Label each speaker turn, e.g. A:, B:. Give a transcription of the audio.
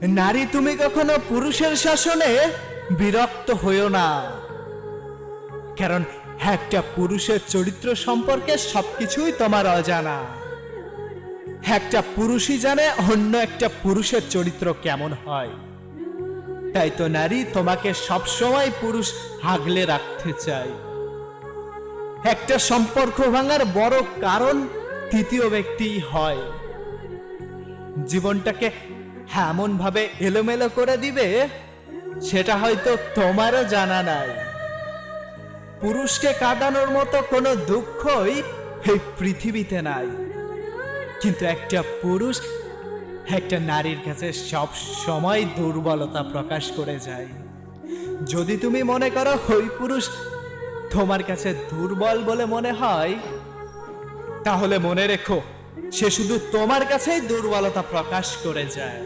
A: নারী, তুমি কখনো পুরুষের শাসনে বিরক্ত হইও না, কারণ একটা পুরুষের চরিত্র সম্পর্কে সবকিছুই তোমার অজানা। একটা পুরুষই জানে অন্য একটা পুরুষের চরিত্র কেমন হয়। তাই তো নারী, তোমাকে সবসময় পুরুষ আগলে রাখতে চাই। একটা সম্পর্ক ভাঙার বড় কারণ তৃতীয় ব্যক্তি হয়। জীবনটাকে এমন ভাবে এলোমেলো করে দিবে, সেটা হয়তো তোমারও জানা নাই। পুরুষকে কাঁদানোর মতো কোনো দুঃখই এই পৃথিবীতে নাই, কিন্তু একটা পুরুষ একটা নারীর কাছে সব সময় দুর্বলতা প্রকাশ করে যায়। যদি তুমি মনে করো ওই পুরুষ তোমার কাছে দুর্বল বলে মনে হয়, তাহলে মনে রেখো সে শুধু তোমার কাছেই দুর্বলতা প্রকাশ করে যায়।